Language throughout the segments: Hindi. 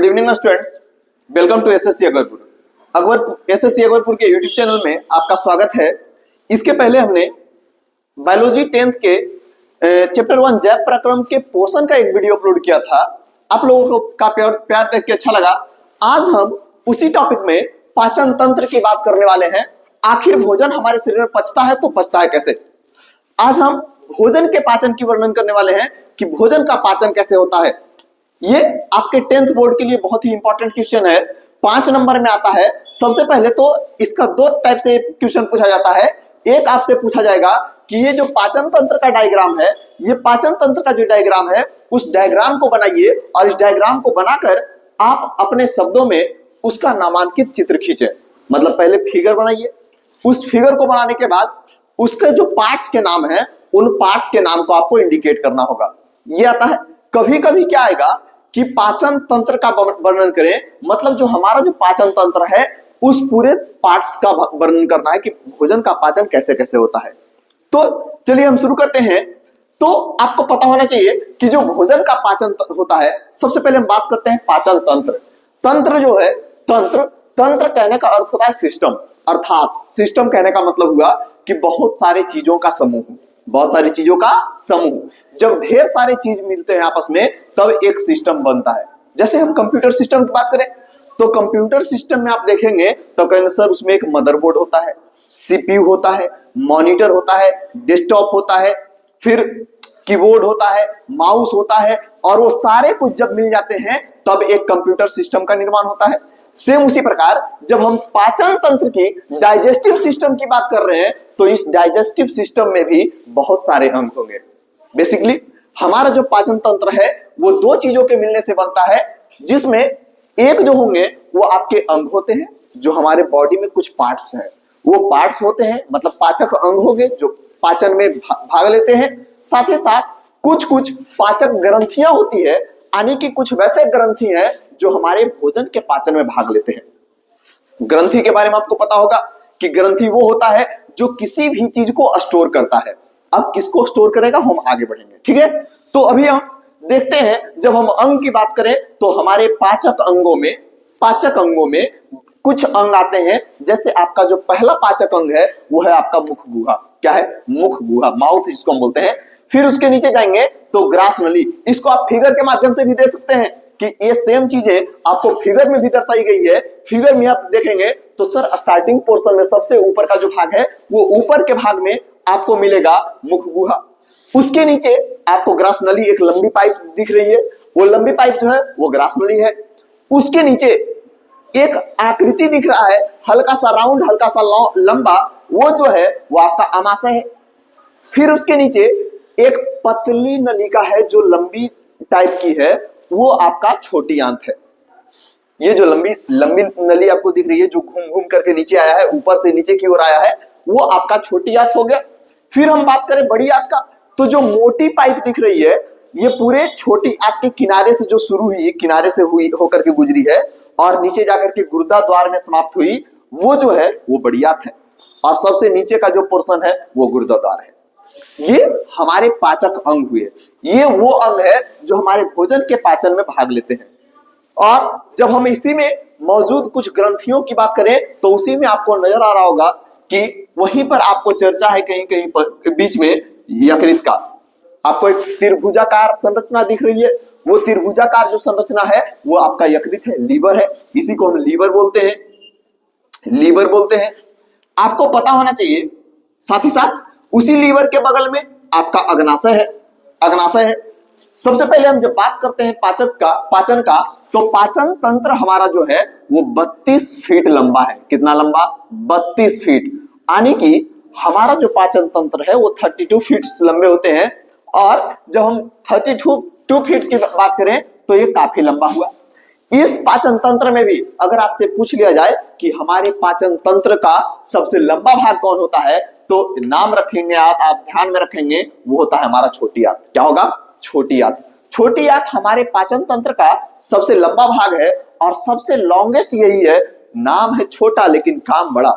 Good evening students, welcome to SSC Akbarpur. SSC Akbarpur के यूट्यूब चैनल में आपका स्वागत है। इसके पहले हमने बायोलॉजी 10th के चैप्टर 1 जैव प्रक्रम के पोषण का एक वीडियो अपलोड किया था। आप लोगों को का प्यार देख के अच्छा लगा। आज हम उसी टॉपिक में पाचन तंत्र की बात करने वाले हैं। आखिर भोजन हमारे शरीर में पचता है तो पचता है कैसे। आज हम भोजन के पाचन की वर्णन करने वाले हैं कि भोजन का पाचन कैसे होता है। ये आपके 10th बोर्ड के लिए बहुत ही इंपॉर्टेंट क्वेश्चन है, 5 नंबर में आता है। सबसे पहले तो इसका दो टाइप से क्वेश्चन पूछा जाता है। एक आपसे पूछा जाएगा कि ये जो पाचन तंत्र का डायग्राम है, ये पाचन तंत्र का जो डायग्राम है, उस डायग्राम को बनाइए और इस डायग्राम को बनाकर आप अपने शब्दों में उसका नामांकित चित्र खींचे। मतलब पहले फिगर बनाइए, उस फिगर को बनाने के बाद उसके जो पार्ट्स के नाम है, उन पार्ट्स के नाम को आपको इंडिकेट करना होगा। ये आता है। कभी कभी क्या आएगा कि पाचन तंत्र का वर्णन करें, मतलब जो हमारा जो पाचन तंत्र है उस पूरे पार्ट्स का वर्णन करना है कि भोजन का पाचन कैसे कैसे होता है। तो चलिए हम शुरू करते हैं। तो आपको पता होना चाहिए कि जो भोजन का पाचन होता है, सबसे पहले हम बात करते हैं पाचन तंत्र। तंत्र जो है, तंत्र कहने का अर्थ होता है सिस्टम, अर्थात सिस्टम कहने का मतलब हुआ कि बहुत सारी चीजों का समूह, बहुत सारी चीजों का समूह। जब ढेर सारे चीज मिलते हैं आपस में तब एक सिस्टम बनता है। जैसे हम कंप्यूटर सिस्टम की बात करें तो कंप्यूटर सिस्टम में आप देखेंगे तो कहेंगे सर उसमें एक मदरबोर्ड होता है, सीपीयू होता है, मॉनिटर होता है, डेस्कटॉप होता है, फिर कीबोर्ड होता है, माउस होता है, और वो सारे कुछ जब मिल जाते हैं तब एक कंप्यूटर सिस्टम का निर्माण होता है। सेम उसी प्रकार जब हम पाचन तंत्र की डाइजेस्टिव सिस्टम की बात कर रहे हैं तो इस डाइजेस्टिव सिस्टम में भी बहुत सारे अंग होंगे। बेसिकली हमारा जो पाचन तंत्र है वो दो चीजों के मिलने से बनता है, जिसमें एक जो होंगे वो आपके अंग होते हैं, जो हमारे बॉडी में कुछ पार्ट्स हैं वो पार्ट्स होते हैं, मतलब पाचक अंग होंगे जो पाचन में भाग लेते हैं। साथ ही साथ कुछ पाचक ग्रंथियां होती है, यानी कि कुछ वैसे ग्रंथि हैं जो हमारे भोजन के पाचन में भाग लेते हैं। ग्रंथि के बारे में आपको पता होगा कि ग्रंथि वो होता है जो किसी भी चीज को स्टोर करता है। अब किसको स्टोर करेगा हम आगे बढ़ेंगे, ठीक है। तो अभी हम देखते हैं, जब हम अंग की बात करें तो हमारे पाचक अंगों में कुछ अंग आते हैं। जैसे आपका जो पहला पाचक अंग है वो है आपका मुख गुहा। क्या है? मुख गुहा, माउथ जिसको हम बोलते हैं। फिर उसके नीचे जाएंगे तो ग्रास नली, इसको आप फिगर के माध्यम से भी देख सकते हैं कि ये सेम चीजें आपको फिगर में भी दर्शाई गई है। फिगर में आप देखेंगे तो सर स्टार्टिंग पोर्शन में सबसे ऊपर का जो भाग है वो ऊपर के भाग में आपको मिलेगा मुख गुहा। उसके नीचे आपको ग्रास नली, एक लंबी पाइप दिख रही है, वो लंबी पाइप जो है वो ग्रास नली है। उसके नीचे एक आकृति दिख रहा है, हल्का सा राउंड, हल्का सा लंबा, वो जो है वो आपका आमाशय है। फिर उसके नीचे एक पतली नलिका है जो लंबी टाइप की है, वो आपका छोटी आंत है। ये जो लंबी नली आपको दिख रही है जो घूम घूम करके नीचे आया है, ऊपर से नीचे की ओर आया है, वो आपका छोटी आंत हो गया। फिर हम बात करें बड़ी आंत का, तो जो मोटी पाइप दिख रही है ये पूरे छोटी आंत के किनारे से जो शुरू हुई, किनारे से हुई होकर के गुजरी है और नीचे जाकर के गुर्दा द्वार में समाप्त हुई, वो जो है वो बड़ी आंत है। और सबसे नीचे का जो पोर्शन है वो गुर्दा द्वार है। ये हमारे पाचक अंग हुए। ये वो अंग है जो हमारे भोजन के पाचन में भाग लेते हैं। और जब हम इसी में मौजूद कुछ ग्रंथियों की बात करें तो उसी में आपको नजर आ रहा होगा कि वहीं पर आपको चर्चा है कहीं कहीं पर बीच में यकृत का। आपको एक त्रिभुजाकार संरचना दिख रही है, वो त्रिभुजाकार जो संरचना है वो आपका यकृत है, लीवर है। इसी को हम लीवर बोलते हैं। आपको पता होना चाहिए साथ ही साथ उसी लीवर के बगल में आपका अग्नाशय है। सबसे पहले हम जब बात करते हैं पाचन का, तो पाचन तंत्र हमारा जो है वो 32 फीट लंबा है। कितना लंबा? 32 फीट। यानी कि हमारा जो पाचन तंत्र है वो 32 फीट लंबे होते हैं। और जब हम 32 फीट की बात करें तो ये काफी लंबा हुआ। इस पाचन तंत्र में भी अगर आपसे पूछ लिया जाए कि हमारे पाचन तंत्र का सबसे लंबा भाग कौन होता है, तो नाम रखेंगे आप ध्यान में रखेंगे, वो होता है हमारा छोटी आंत। क्या होगा? छोटी आंत। छोटी आंत हमारे पाचन तंत्र का सबसे लंबा भाग है और सबसे लॉन्गेस्ट यही है। नाम है छोटा लेकिन काम बड़ा।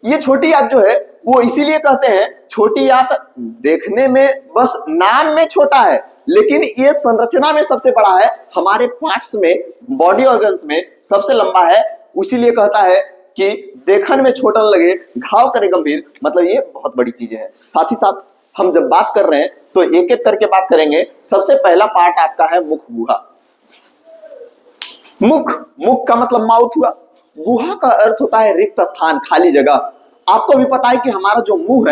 ये छोटी आंत जो है वो इसीलिए कहते हैं छोटी आंत, देखने में बस नाम में छोटा है लेकिन ये संरचना में सबसे बड़ा है, हमारे पार्ट्स में, बॉडी ऑर्गन्स में सबसे लंबा है, इसीलिए कहता है कि देखने में छोटा लगे घाव करे गंभीर, मतलब ये बहुत बड़ी चीजें हैं। साथ ही साथ हम जब बात कर रहे हैं तो एक एक करके बात करेंगे। सबसे पहला पार्ट आपका है मुख गुहा। मुख का मतलब माउथ हुआ, गुहा का अर्थ होता है रिक्त स्थान, खाली जगह। आपको भी पता है कि हमारा जो मुंह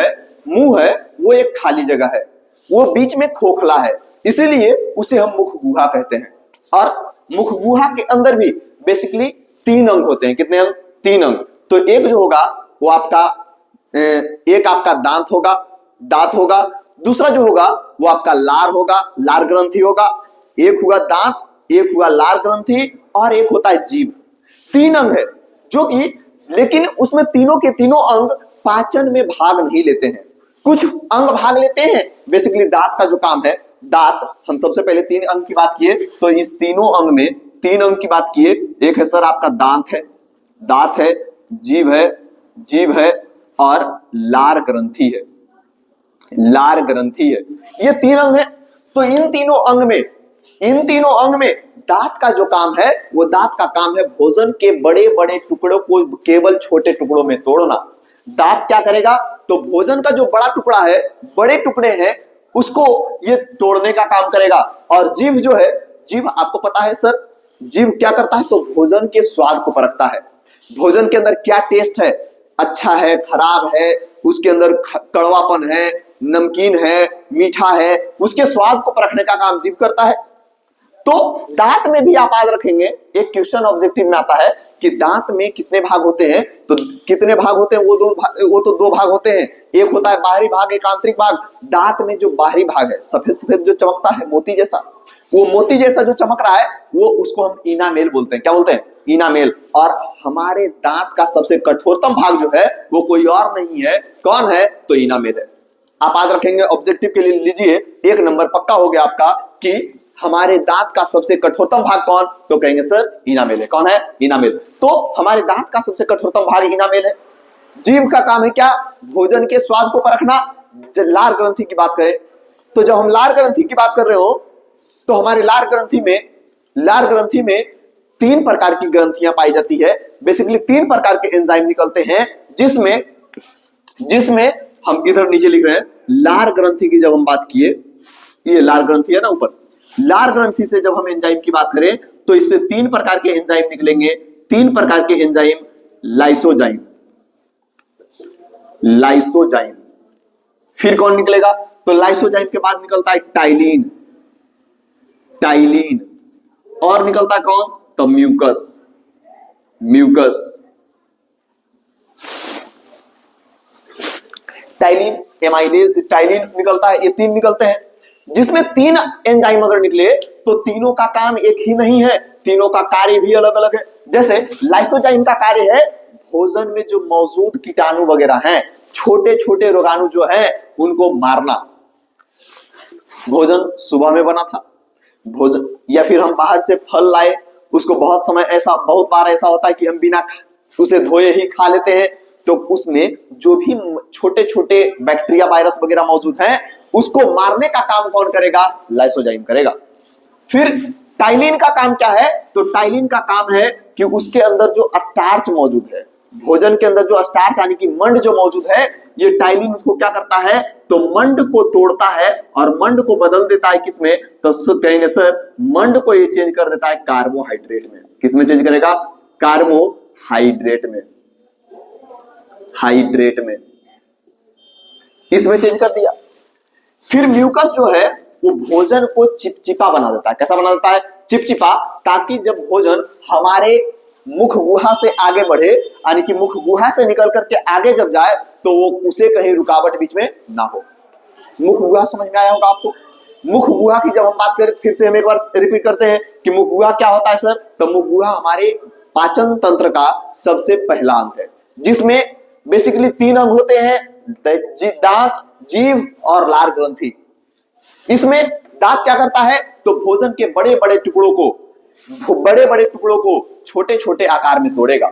है वो एक खाली जगह है, वो बीच में खोखला है, इसीलिए उसे हम मुख गुहा कहते हैं। और मुख गुहा के अंदर भी बेसिकली 3 अंग होते हैं। कितने अंग? 3 अंग। तो एक जो होगा वो आपका एक आपका दांत होगा, दूसरा जो होगा वो आपका लार होगा, लार ग्रंथि होगा, एक हुआ दांत, एक हुआ लार ग्रंथि और एक होता है जीभ। 3 अंग है जो कि, लेकिन उसमें तीनों के तीनों अंग पाचन में भाग नहीं लेते हैं, कुछ अंग भाग लेते हैं। बेसिकली दांत का जो काम है, दांत, हम सबसे पहले 3 अंग की बात किए तो इस तीनों अंग में 3 अंग की बात किए। एक है सर आपका दांत है, जीभ है और लार ग्रंथि है, ये 3 अंग है। तो इन तीनों अंग में दांत का जो काम है वो दांत का काम है भोजन के बड़े बड़े टुकड़ों को केवल छोटे टुकड़ों में तोड़ना। दांत क्या करेगा? तो भोजन का जो बड़ा टुकड़ा है, बड़े टुकड़े हैं, उसको ये तोड़ने का काम करेगा। और जीभ जो है, जीभ आपको पता है सर, जीभ क्या करता है? तो भोजन के स्वाद को परखता है, भोजन के अंदर क्या टेस्ट है, अच्छा है, खराब है, उसके अंदर कड़वापन है, नमकीन है, मीठा है, उसके स्वाद को परखने का काम जीभ करता है। तो दांत में भी आप याद रखेंगे, एक क्वेश्चन ऑब्जेक्टिव में आता है कि दांत में कितने भाग होते हैं, तो कितने भाग होते हैं? वो तो 2 भाग होते हैं, एक होता है बाहरी भाग, एक आंतरिक भाग। दांत में जो बाहरी भाग है, सफेद सफेद जो चमकता है मोती जैसा, वो मोती जैसा जो चमक रहा है वो, उसको हम इनामेल बोलते हैं। क्या बोलते हैं? इनामेल। और हमारे दांत का सबसे कठोरतम भाग जो है वो कोई और नहीं है, कौन है? तो इनामेल है। आप याद रखेंगे, ऑब्जेक्टिव के लिए लीजिए, 1 नंबर पक्का हो गया आपका कि हमारे दांत का सबसे कठोरतम भाग कौन? तो कहेंगे सर इनामेल है। कौन है? इनामेल। तो हमारे दांत का सबसे कठोरतम भाग इनामेल है। जीभ का काम है क्या? भोजन के स्वाद को परखना। लार ग्रंथि की बात करें तो जब हम लार ग्रंथि की बात कर रहे हो तो हमारे लार ग्रंथि में 3 प्रकार की ग्रंथियां पाई जाती है। बेसिकली 3 प्रकार के एंजाइम निकलते हैं, जिसमें हम इधर नीचे लिख रहे हैं लार ग्रंथि की। जब हम बात किए, ये लार ग्रंथि है ना ऊपर, लार ग्रंथि से जब हम एंजाइम की बात करें तो इससे 3 प्रकार के एंजाइम निकलेंगे। 3 प्रकार के एंजाइम, लाइसोजाइम। फिर कौन निकलेगा? तो लाइसोजाइम के बाद निकलता है टाइलिन, और निकलता है कौन? तो म्यूकस। टाइलिन निकलता है, ये 3 निकलते हैं। जिसमें 3 एंजाइम अगर निकले तो तीनों का काम एक ही नहीं है, तीनों का कार्य भी अलग अलग है। जैसे लाइसोजाइम का कार्य है भोजन में जो मौजूद कीटाणु वगैरह हैं, छोटे छोटे रोगाणु जो हैं, उनको मारना। भोजन सुबह में बना था, भोजन, या फिर हम बाहर से फल लाए, उसको बहुत बार ऐसा होता है कि हम बिना उसे धोए ही खा लेते हैं, तो उसमें जो भी छोटे छोटे बैक्टीरिया, वायरस वगैरह मौजूद हैं, उसको मारने का काम कौन करेगा? लाइसोजाइम करेगा। फिर टाइलिन का काम क्या है? तो टाइलिन का काम है कि उसके अंदर जो स्टार्च मौजूद है, भोजन के अंदर जो स्टार्च यानी कि मंड जो मौजूद है, ये टाइलिन उसको क्या करता है? तो मंड को तोड़ता है और मंड को बदल देता है किसमें? तो कहेंगे सर मंड को ये चेंज कर देता है कार्बोहाइड्रेट में। किसमें चेंज करेगा? कार्बोहाइड्रेट में, इसमें चेंज कर दिया। फिर म्यूकस जो है वो भोजन को चिपचिपा बना देता है। कैसा बना देता है? चिपचिपा, ताकि जब भोजन हमारे मुख गुहा से आगे बढ़े, यानी कि मुख गुहा से निकल करके आगे जब जाए तो वो उसे कहीं रुकावट बीच में ना हो। मुख गुहा समझ में आया होगा आपको? मुख गुहा की जब हम बात करें, फिर से हम एक बार रिपीट करते हैं कि मुख गुहा क्या होता है सर? तो मुख गुहा हमारे पाचन तंत्र का सबसे पहला अंग है, जिसमें बेसिकली 3 अंग होते हैं, दांत, जीभ और लार ग्रंथि। इसमें दांत क्या करता है? तो भोजन के बड़े बड़े टुकड़ों को छोटे छोटे आकार में तोड़ेगा।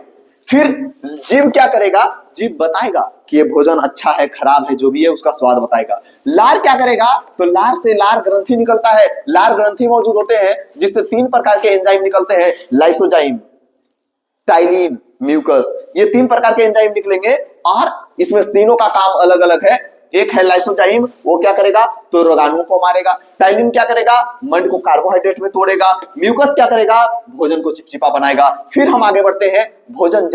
फिर जीभ क्या करेगा? जीभ बताएगा कि ये भोजन अच्छा है खराब है, जो भी है उसका स्वाद बताएगा। लार क्या करेगा, तो लार से लार ग्रंथि निकलता है, लार ग्रंथि मौजूद होते हैं जिससे 3 प्रकार के एंजाइम निकलते हैं, लाइसोजाइम, टाइलिन, म्यूकस, ये 3 प्रकार के एंजाइम निकलेंगे और इसमें तीनों का काम अलग अलग है। एक है लाइसोजाइम, वो क्या करेगा, तो रोगाणुओं को मारेगा। टाइलिन क्या करेगा, मड को कार्बोहाइड्रेट में तोड़ेगा। म्यूकस क्या करेगा, भोजन को चिपचिपा बनाएगा। फिर हम आगे बढ़ते हैं, भोजन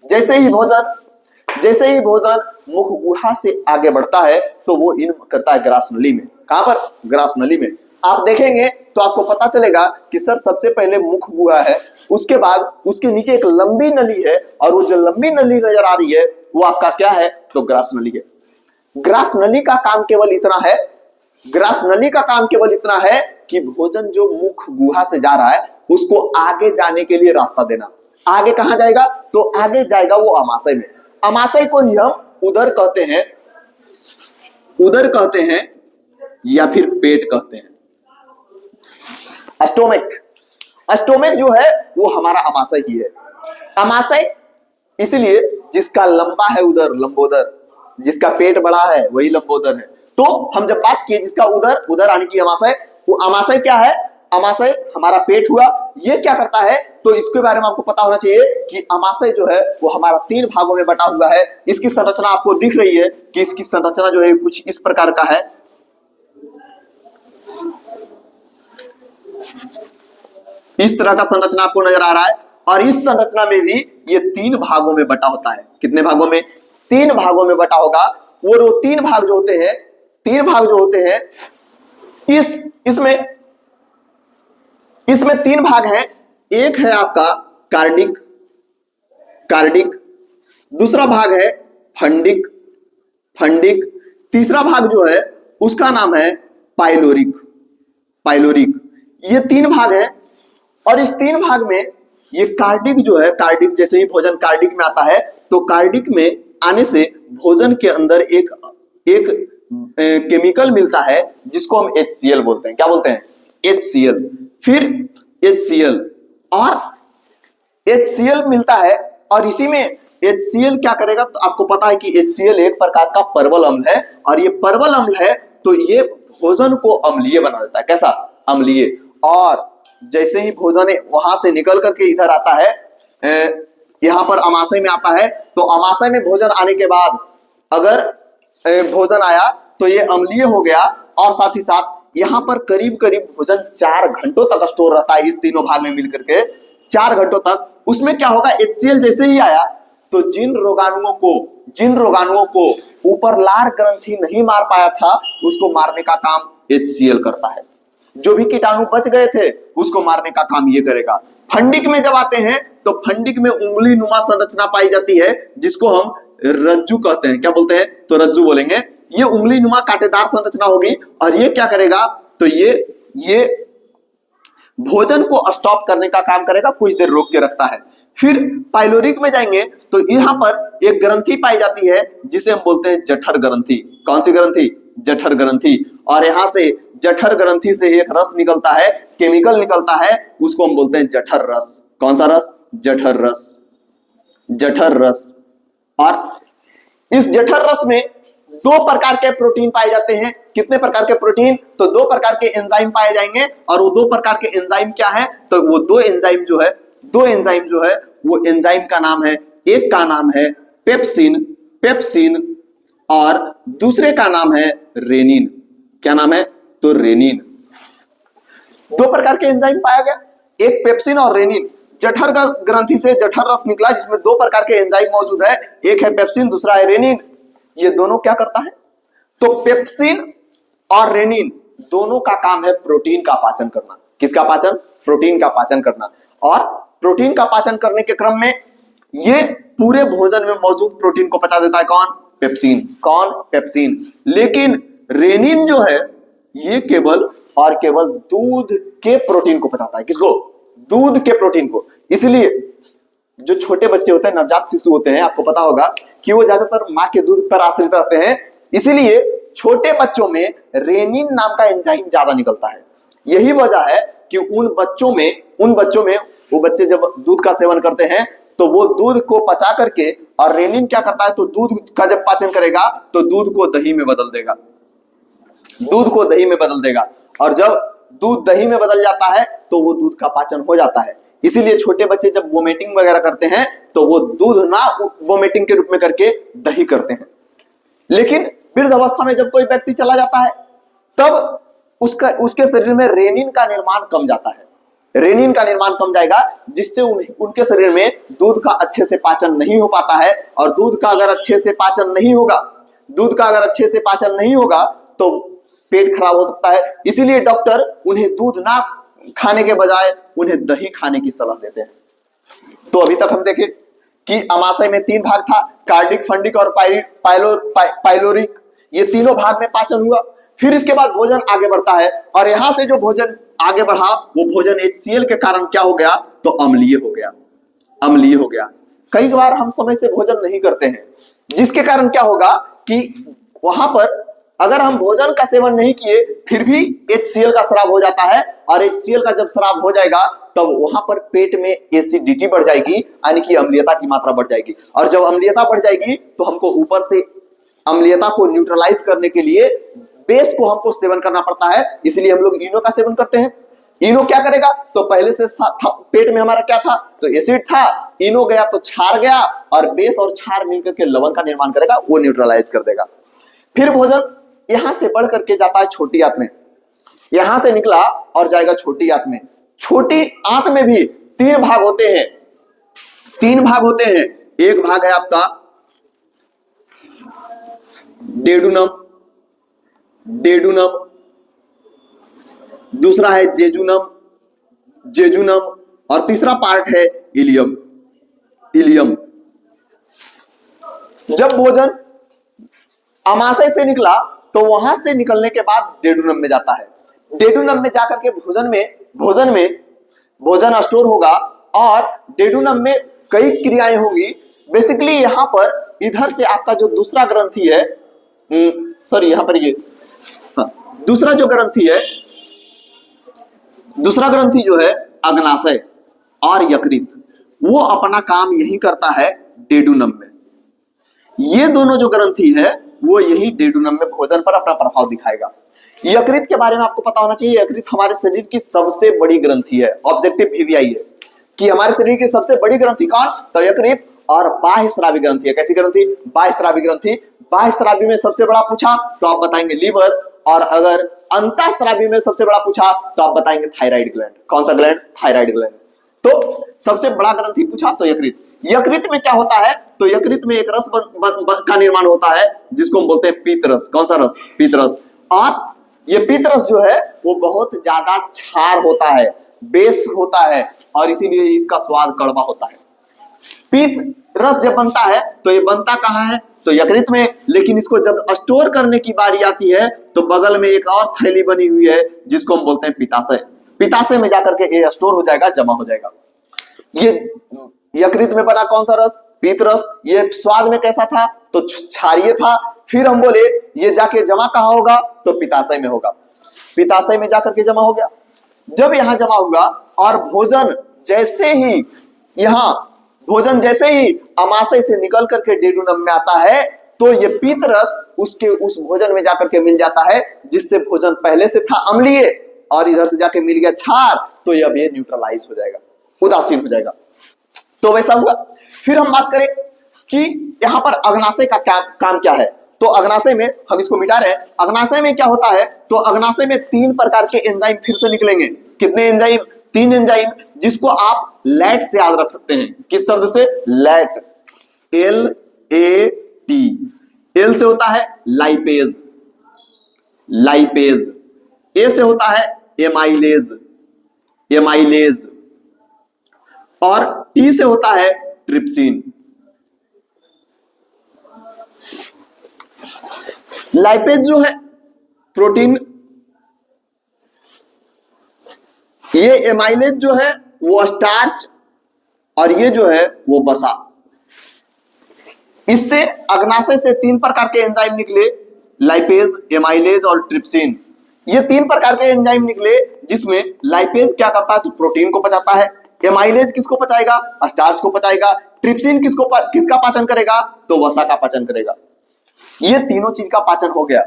जैसे ही भोजन मुख गुहा से आगे बढ़ता है तो वो इन करता है ग्रास नली में। कहां पर, ग्रास नली में। आप देखेंगे तो आपको पता चलेगा कि सर सबसे पहले मुख गुहा है, उसके बाद उसके नीचे एक लंबी नली है, और वो जो लंबी नली नजर आ रही है वो आपका क्या है, तो ग्रास नली है। ग्रास नली का काम केवल इतना है, ग्रास नली का काम केवल इतना है कि भोजन जो मुख गुहा से जा रहा है उसको आगे जाने के लिए रास्ता देना। आगे कहां जाएगा, तो आगे जाएगा वो अमाशय में। अमाशय को ही हम उदर कहते हैं, उदर कहते हैं या फिर पेट कहते हैं। स्टोमक, स्टोमक जो है वो हमारा अमाशय ही है। अमाशय इसलिए जिसका लंबा है उदर, लंबोदर, जिसका पेट बड़ा है वही लंबोदर है। तो हम जब बात किए जिसका उदर, उदर यानी कि अमाशय, वो अमाशय क्या है, अमाशय हमारा पेट हुआ। ये क्या करता है, तो इसके बारे में आपको पता होना चाहिए कि अमाशय जो है वो हमारा 3 भागों में बटा हुआ है। इसकी संरचना आपको दिख रही है कि इसकी संरचना जो है कुछ इस प्रकार का है। इस तरह का संरचना आपको नजर आ रहा है, और इस संरचना में भी ये 3 भागों में बटा होता है। कितने भागों में, 3 भागों में बटा होगा। वो 3 भाग जो होते हैं, 3 भाग जो होते हैं, इसमें 3 भाग हैं। एक है आपका कार्डिक, कार्डिक, दूसरा भाग है फंडिक, फंडिक, तीसरा भाग जो है उसका नाम है पाइलोरिक, पाइलोरिक। ये 3 भाग है, और इस 3 भाग में ये कार्डिक जो है, कार्डिक जैसे ही भोजन कार्डिक में आता है तो कार्डिक में आने से भोजन के अंदर एक केमिकल मिलता है जिसको हम HCl बोलते हैं। क्या बोलते हैं, HCl। फिर HCl और HCl मिलता है, और इसी में HCl क्या करेगा, तो आपको पता है कि HCl एक प्रकार का परवल अम्ल है, और ये परवल अम्ल है तो ये भोजन को अम्लीय बना देता है। कैसा, अम्लीय। और जैसे ही भोजन वहां से निकल करके इधर आता है, यहां पर अमाशय में आता है, तो अमाशय में भोजन आने के बाद अगर भोजन आया तो ये अम्लीय हो गया, और साथ ही साथ यहां पर करीब करीब भोजन 4 घंटों तक स्टोर रहता है। इस तीनों भाग में मिलकर के 4 घंटों तक। उसमें क्या होगा, HCl जैसे ही आया तो जिन रोगाणुओं को ऊपर लार ग्रंथि नहीं मार पाया था उसको मारने का काम HCl करता है। जो भी कीटाणु बच गए थे उसको मारने का काम ये करेगा। फंडिक में जब आते हैं तो फंडिक में उंगली नुमा संरचना पाई जाती है जिसको हम रज्जु कहते हैं। क्या बोलते हैं, तो रज्जु बोलेंगे। ये उंगली नुमा कांटेदार संरचना होगी, और ये क्या करेगा, तो ये भोजन को स्टॉप करने का काम करेगा, कुछ देर रोक के रखता है। फिर पाइलोरिक में जाएंगे तो यहां पर एक ग्रंथि पाई जाती है जिसे हम बोलते हैं जठर ग्रंथि। कौन सी ग्रंथि, जठर ग्रंथि। और यहां से जठर ग्रंथि से एक रस निकलता है, केमिकल निकलता है, उसको हम बोलते हैं जठर रस। कौन सा रस, जठर रस, जठर रस। और इस जठर रस में 2 प्रकार के प्रोटीन पाए जाते हैं। कितने प्रकार के प्रोटीन, तो 2 प्रकार के एंजाइम पाए जाएंगे। और वो 2 प्रकार के एंजाइम क्या है, तो वो 2 एंजाइम जो है वो एंजाइम का नाम है, एक का नाम है पेप्सिन, और दूसरे का नाम है रेनिन। क्या नाम है, तो रेनिन। 2 प्रकार के एंजाइम पाया गया, एक पेप्सिन और रेनिन। जठर ग्रंथि से जठर रस निकला जिसमें 2 प्रकार के एंजाइम मौजूद है, एक है पेप्सिन, दूसरा है रेनिन। ये दोनों क्या करता है, तो पेप्सिन और रेनिन दोनों का काम है प्रोटीन का पाचन करना। किसका पाचन, प्रोटीन का पाचन करना। और प्रोटीन का पाचन करने के क्रम में ये पूरे भोजन में मौजूद प्रोटीन को पचा देता है। कौन, पेप्सिन। कौन, पेप्सिन। लेकिन रेनिन जो है ये केवल और केवल दूध के प्रोटीन को पचाता है। किसको, दूध के प्रोटीन को। इसलिए जो छोटे बच्चे होते हैं, नवजात शिशु होते हैं, आपको पता होगा कि वो ज्यादातर माँ के दूध पर आश्रित रहते हैं। इसीलिए छोटे बच्चों में रेनिन नाम का एंजाइम ज्यादा निकलता है। यही वजह है कि उन बच्चों में वो बच्चे जब दूध का सेवन करते हैं तो वो दूध को पचा करके और रेनिन क्या करता है, तो दूध का जब पाचन करेगा तो दूध को दही में बदल देगा, दूध को दही में बदल देगा। और जब दूध दही में बदल जाता है तो वो दूध का पाचन हो जाता है। इसीलिए छोटे बच्चे जब वोमिटिंग वगैरह करते हैं तो वो दूध ना वोमिटिंग के रूप में करके दही करते हैं। लेकिन वृद्ध अवस्था में जब कोई व्यक्ति चला जाता है तब उसके शरीर में रेनिन का निर्माण कम जाता है, रेनिन का निर्माण कम जाएगा, जिससे उनके शरीर में दूध का अच्छे से पाचन नहीं हो पाता है। और दूध का अगर अच्छे से पाचन नहीं होगा, दूध का अगर अच्छे से पाचन नहीं होगा तो पेट खराब हो सकता है। इसीलिए डॉक्टर उन्हें दूध ना खाने के बजाय उन्हें दही खाने की सलाह देते हैं। तो अभी तक हम देखें कि अमाशय में 3 भाग था, कार्डिक, फंडिक और पाइलोरिक। ये तीनों भाग में पाचन हुआ। फिर इसके बाद भोजन आगे बढ़ता है और यहां से जो भोजन आगे बढ़ा वो भोजन HCl के कारण क्या हो गया, तो अम्लीय हो गया, अम्लीय हो गया। कई बार हम समय से भोजन नहीं करते हैं, जिसके कारण क्या होगा कि वहां पर अगर हम भोजन का सेवन नहीं किए फिर भी HCl का स्राव हो जाता है। और HCl का जब स्राव हो जाएगा तब वहां पर पेट में एसिडिटी बढ़ जाएगी, यानी कि अम्लीयता की मात्रा बढ़ जाएगी। और जब अम्लीयता बढ़ जाएगी तो हमको ऊपर से अम्लीयता को न्यूट्रलाइज करने के लिए बेस को हमको सेवन करना पड़ता है। इसलिए हम लोग इनो का सेवन करते हैं। इनो क्या करेगा, तो पहले से पेट में हमारा क्या था, तो एसिड था, इनो गया तो क्षार गया और बेस और क्षार मिलकर के लवण का निर्माण करेगा, वो न्यूट्रलाइज कर देगा। फिर भोजन यहां से बढ़ करके जाता है छोटी आंत में, यहां से निकला और जाएगा छोटी आंत में। छोटी आंत में भी 3 भाग होते हैं, 3 भाग होते हैं। एक भाग है आपका डेडुनम, डेडुनम, दूसरा है जेजुनम, जेजुनम, और तीसरा पार्ट है इलियम, इलियम। जब भोजन अमाशय से निकला तो वहां से निकलने के बाद डेडुनम में जाता है। डेडुनम में जाकर के भोजन स्टोर होगा और डेडुनम में कई क्रियाएं होंगी। बेसिकली यहां पर इधर से आपका जो दूसरा ग्रंथि है, सॉरी यहां पर ये दूसरा जो ग्रंथि है, दूसरा ग्रंथि जो है अग्नाशय और यकृत, वो अपना काम यही करता है डेडुनम में। ये दोनों जो ग्रंथि है वो यही डेडुनम में भोजन पर अपना प्रभाव दिखाएगा। यकृत के बारे में आपको पता होना चाहिए, यकृत हमारे शरीर की सबसे बड़ी ग्रंथि है। ऑब्जेक्टिव VVI है कि हमारे शरीर की सबसे बड़ी ग्रंथि कौन, तो यकृत। और बाह्य स्रावी ग्रंथि है। कैसी ग्रंथि, बाह्य स्रावी ग्रंथि। बाह्य स्रावी में सबसे बड़ा पूछा तो आप बताएंगे लीवर, और अगर अंतःस्रावी में सबसे बड़ा पूछा तो आप बताएंगे थायराइड ग्लैंड। कौन सा ग्लैंड, थायराइड ग्लैंड। तो सबसे बड़ा ग्रंथि पूछा तो यकृत। यकृत में क्या होता है, तो यकृत में एक रस का निर्माण होता है जिसको हम बोलते हैं पीत रस। कौन सा रस, पीत रस। और ये पीत रस जो है वो बहुत ज्यादा क्षार होता है, बेस होता है, और इसीलिए इसका स्वाद कड़वा होता है। पीत रस जब बनता है तो ये बनता कहाँ है, तो यकृत में। लेकिन इसको जब स्टोर करने की बारी आती है तो बगल में एक और थैली बनी हुई है जिसको हम बोलते हैं पित्ताशय। पित्ताशय में जाकर के ये स्टोर हो जाएगा, जमा हो जाएगा। ये यकृत में बना कौन सा रस, पीत रस। ये स्वाद में कैसा था, तो क्षारीय था। फिर हम बोले ये जाके जमा कहाँ होगा, तो पित्ताशय में होगा। पित्ताशय में जाकर के जमा हो गया। जब यहां जमा हुआ और भोजन जैसे ही अमाशय से निकल करके डेडुनम में आता है तो ये पीत रस उस भोजन में जाकर के मिल जाता है, जिससे भोजन पहले से था अम्लीय और इधर से जाके मिल गया क्षार, तो अब ये न्यूट्रलाइज हो जाएगा, उदासीन हो जाएगा। तो वैसा हुआ। फिर हम बात करें कि यहां पर अग्नाशय का काम क्या है, तो अग्नाशय में हम इसको मिटा रहे हैं। अग्नाशय में क्या होता है, तो अग्नाशय में 3 प्रकार के एंजाइम फिर से निकलेंगे। कितने एंजाइम, 3 एंजाइम, जिसको आप लैट से याद रख सकते हैं। किस शब्द से, लैट, LAT। एल से होता है लाइपेज, लाइपेज। ए से होता है एमाइलेज, एमाइलेज। और टी से होता है ट्रिप्सिन। लाइपेज जो है प्रोटीन, ये एमाइलेज जो है वो स्टार्च, और ये जो है वो वसा। इससे अग्नाशय से 3 प्रकार के एंजाइम निकले, लाइपेज, एमाइलेज और ट्रिप्सिन। ये 3 प्रकार के एंजाइम निकले, जिसमें लाइपेज क्या करता है, तो प्रोटीन को पचाता है। एमाइलेज किसको पचाएगा? स्टार्च को पचाएगा। ट्रिप्सिन किसका पाचन करेगा? तो वसा का पाचन करेगा। ये तीनों चीज का पाचन हो गया।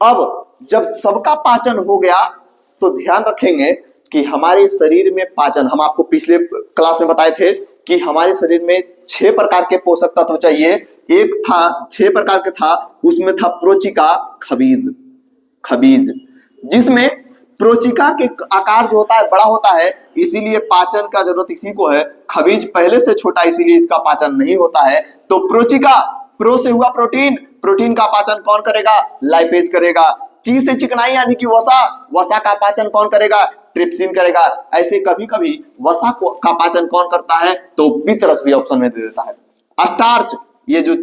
अब जब सबका पाचन हो गया तो ध्यान रखेंगे कि हमारे शरीर में पाचन, हम आपको पिछले क्लास में बताए थे कि हमारे शरीर में 6 प्रकार के पोषक तत्व चाहिए। एक था 6 प्रकार के था, उसमें था प्रोचिका, खबीज, जिसमें प्रोचिका के आकार जो होता है बड़ा होता है, इसीलिए पाचन का जरूरत इसी को है। खबीज पहले से छोटा, इसीलिए इसका पाचन नहीं होता है। तो प्रोचिका, प्रो से हुआ प्रोटीन, प्रोटीन का पाचन कौन करेगा? लाइपेज करेगा। ची से चिकनाई यानी कि वसा, वसा का पाचन कौन करेगा? ट्रिप्सिन करेगा। ऐसे कभी कभी वसा का पाचन कौन करता है? तो बितरस भी ऑप्शन में दे देता है। स्टार्च, ये जो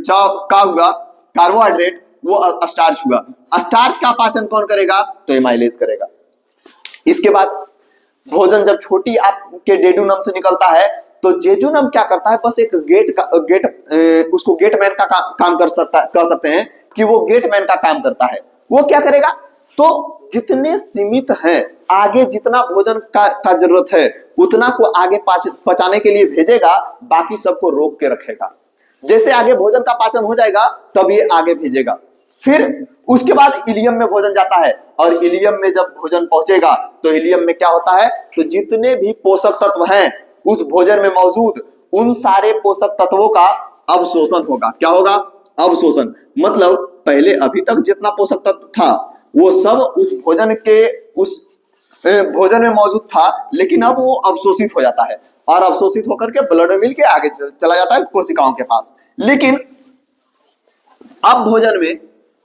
का हुआ कार्बोहाइड्रेट, वो स्टार्च हुआ। स्टार्च का पाचन कौन करेगा? तो एमाइलेज करेगा। इसके बाद भोजन जब छोटी आपके डेडुनम से निकलता है तो जेजुनम क्या करता है? बस एक उसको गेटमैन का काम कर सकते हैं कि वो गेटमैन का काम करता है। वो क्या करेगा? तो जितने सीमित हैं, आगे जितना भोजन का जरूरत है उतना को आगे पचाने के लिए भेजेगा, बाकी सबको रोक के रखेगा। जैसे आगे भोजन का पाचन हो जाएगा तब ये आगे भेजेगा। फिर उसके बाद इलियम में भोजन जाता है, और इलियम में जब भोजन पहुंचेगा तो इलियम में क्या होता है? तो जितने भी पोषक तत्व हैं उस भोजन में मौजूद, उन सारे पोषक तत्वों का अवशोषण होगा। क्या होगा? अवशोषण। मतलब पहले अभी तक जितना पोषक तत्व था वो सब उस भोजन में मौजूद था, लेकिन अब वो अवशोषित हो जाता है, और अवशोषित होकर के ब्लड में मिल के आगे चला जाता है कोशिकाओं के पास। लेकिन अब भोजन में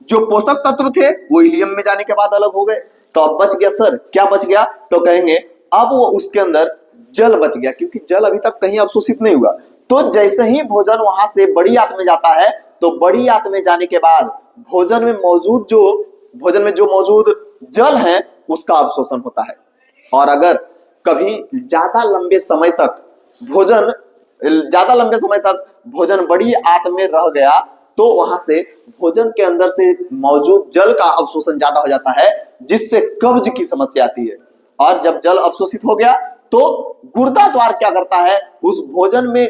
जो पोषक तत्व थे वो इलियम में जाने के बाद अलग हो गए। तो अब बच गया सर, क्या बच गया? तो कहेंगे अब वो उसके अंदर जल बच गया, क्योंकि जल अभी तक कहीं अवशोषित नहीं हुआ। तो जैसे ही भोजन वहां से बड़ी आंत में जाता है तो बड़ी आंत में जाने के बाद भोजन में जो मौजूद जल है उसका अवशोषण होता है। और अगर कभी ज्यादा लंबे समय तक भोजन बड़ी आंत में रह गया तो वहां से भोजन के अंदर से मौजूद जल का अवशोषण ज्यादा हो जाता है, जिससे कब्ज की समस्या आती है। और जब जल अवशोषित हो गया तो गुर्दा द्वार क्या करता है? उस भोजन में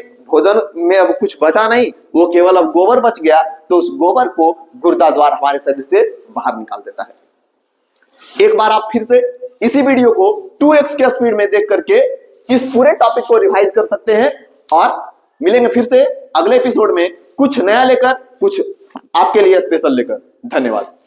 अब कुछ बचा नहीं, वो केवल अब गोबर बच गया, तो उस गोबर को गुर्दा द्वार हमारे शरीर से बाहर निकाल देता है। एक बार आप फिर से इसी वीडियो को 2x के स्पीड में देख करके इस पूरे टॉपिक को रिवाइज कर सकते हैं, और मिलेंगे फिर से अगले एपिसोड में कुछ नया लेकर, कुछ आपके लिए स्पेशल लेकर। धन्यवाद।